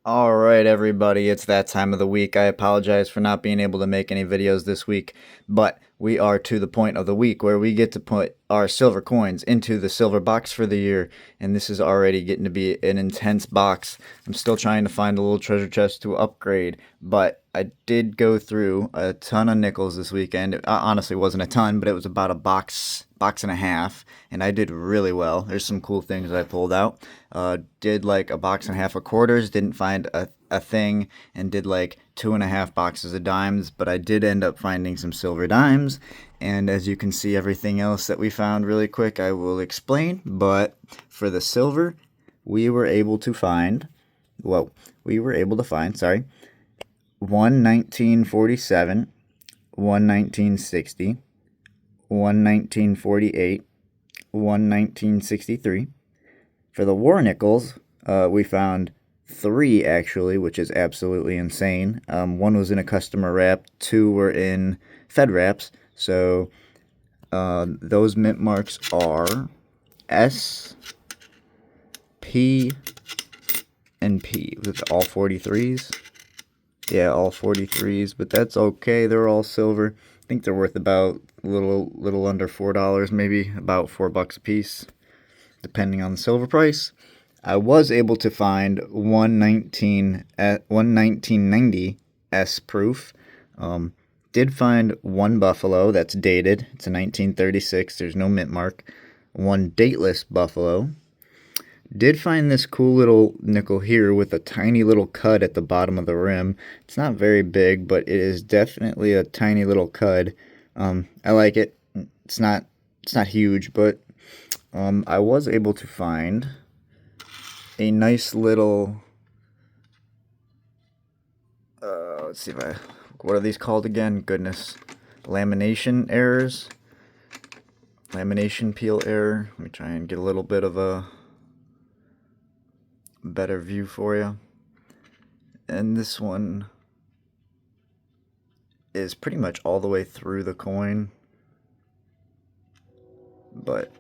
All right, everybody, it's that time of the week. I apologize for not being able to make any videos this week, but we are to the point of the week where we get to put our silver coins into the silver box for the year, and this is already getting to be an intense box. I'm still trying to find a little treasure chest to upgrade, but I did go through a ton of nickels this weekend. It honestly wasn't a ton, but it was about a box and a half, and I did really well. There's some cool things I pulled out. Did like a box and a half of quarters, didn't find a thing, and did like 2.5 boxes of dimes, but I did end up finding some silver dimes. And as you can see, everything else that we found really quick, I will explain. But for the silver, we were able to find, well, we were able to find, sorry, one 1947, one 1960, one 1948, one 1963. For the war nickels, we found three actually, which is absolutely insane. One was in a customer wrap, two were in Fed wraps. So those mint marks are S, P, and P. With all 43s. Yeah, all 43s, but that's okay. They're all silver. I think they're worth about little under $4, maybe about $4 a piece, depending on the silver price. I was able to find 119 at 11990 S proof. Did find one buffalo that's dated. It's a 1936. There's no mint mark. One dateless buffalo. Did find this cool little nickel here with a tiny little cud at the bottom of the rim. It's not very big, but it is definitely a tiny little cud. I like it. It's not huge, but I was able to find a nice little let's see if I what are these called again? Goodness. Lamination errors. Lamination peel error. Let me try and get a little bit of a better view for you. And this one is pretty much all the way through the coin. But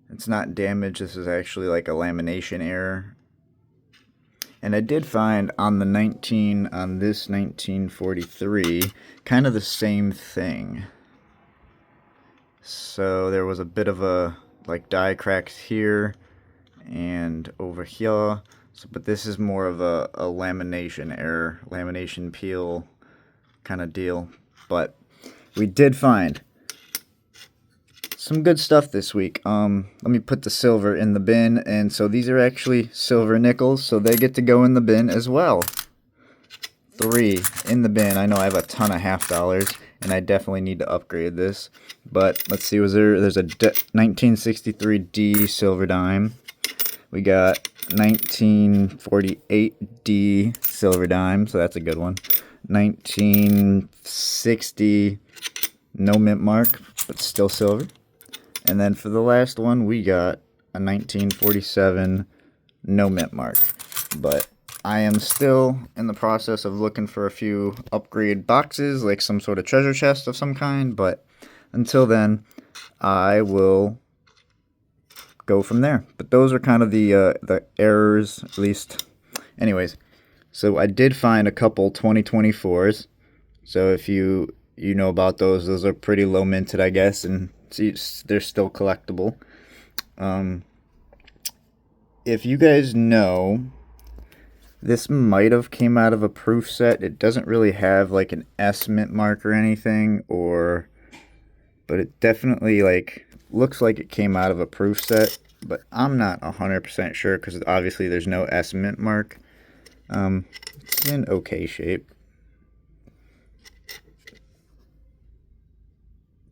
it's not damaged. This is actually like a lamination error. And I did find on this 1943 kind of the same thing. So there was a bit of a like die cracks here and over here. So, but this is more of a lamination error, lamination peel kind of deal. But we did find some good stuff this week. Let me put the silver in the bin, and so these are actually silver nickels, so they get to go in the bin as well. 3 in the bin. I know I have a ton of $half, and I definitely need to upgrade this. But let's see, there's a 1963D silver dime. We got 1948D silver dime, so that's a good one. 1960 no mint mark, but still silver. And then for the last one, we got a 1947 no mint mark. But I am still in the process of looking for a few upgrade boxes, like some sort of treasure chest of some kind. But until then, I will go from there. But those are kind of the errors, at least. Anyways, so I did find a couple 2024s. So if you know about those are pretty low minted, I guess, and they're still collectible. If you guys know, this might have came out of a proof set. It doesn't really have like an S mint mark or anything, but it definitely like looks like it came out of a proof set. But I'm not 100% sure because obviously there's no S mint mark. It's in okay shape.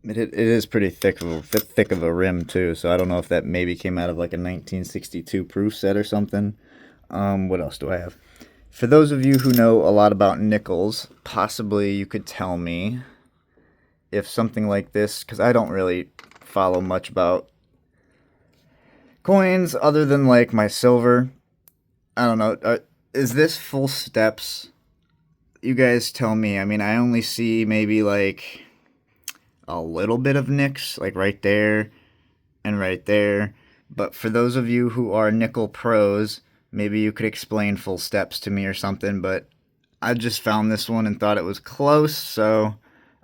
It is pretty thick of a rim too, so I don't know if that maybe came out of like a 1962 proof set or something. What else do I have? For those of you who know a lot about nickels, possibly you could tell me if something like this, because I don't really follow much about coins other than like my silver. I don't know. Is this full steps? You guys tell me. I mean, I only see maybe like a little bit of nicks, like right there and right there. But for those of you who are nickel pros, maybe you could explain full steps to me or something, but I just found this one and thought it was close, so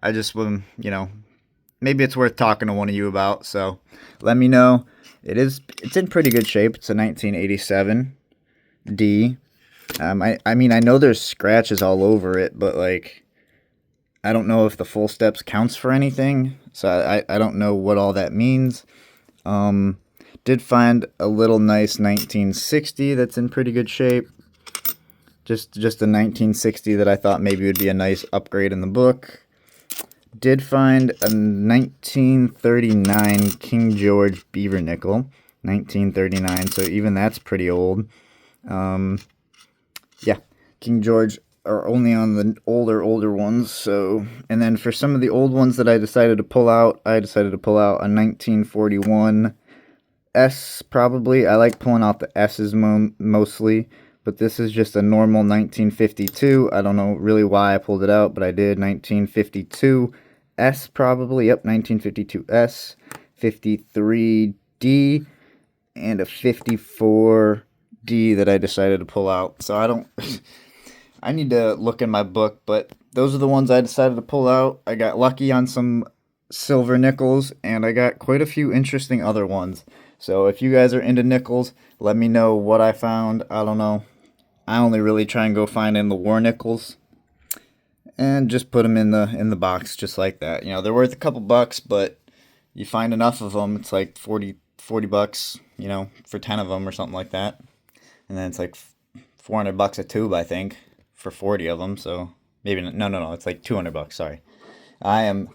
I just maybe it's worth talking to one of you about. So let me know. It's in pretty good shape. It's a 1987 D. I mean, I know there's scratches all over it, but like, I don't know if the full steps counts for anything, so I don't know what all that means. Did find a little nice 1960 that's in pretty good shape. Just a 1960 that I thought maybe would be a nice upgrade in the book. Did find a 1939 King George Beaver nickel, 1939. So even that's pretty old. Yeah, King George are only on the older ones. So, and then for some of the old ones that I decided to pull out, a 1941 S probably. I like pulling out the S's mostly, but this is just a normal 1952. I don't know really why I pulled it out, but I did. 1952 S probably. Yep, 1952 S, 53 D, and a 54 D that I decided to pull out. So I don't I need to look in my book, but those are the ones I decided to pull out. I got lucky on some silver nickels, and I got quite a few interesting other ones. So if you guys are into nickels, let me know what I found. I don't know. I only really try and go find in the war nickels and just put them in the box just like that. You know, they're worth a couple bucks, but you find enough of them, it's like 40 bucks, you know, for 10 of them or something like that. And then it's like 400 bucks a tube, I think, for 40 of them. So maybe no, it's like 200 bucks, sorry. I'm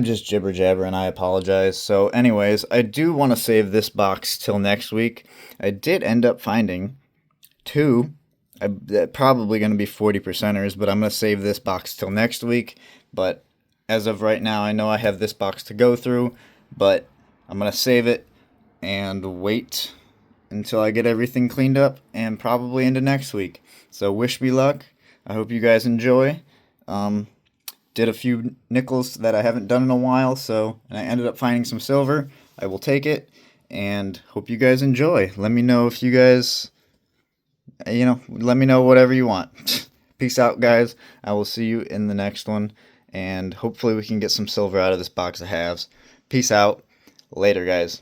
just jibber jabber and I apologize. So anyways, I do want to save this box till next week. I did end up finding two. Probably going to be 40%ers, but I'm going to save this box till next week. But as of right now, I know I have this box to go through, but I'm going to save it and wait until I get everything cleaned up and probably into next week. So wish me luck. I hope you guys enjoy. Did a few nickels that I haven't done in a while, and I ended up finding some silver. I will take it, and hope you guys enjoy. Let me know if you guys, let me know whatever you want. Peace out, guys. I will see you in the next one, and hopefully we can get some silver out of this box of halves. Peace out. Later, guys.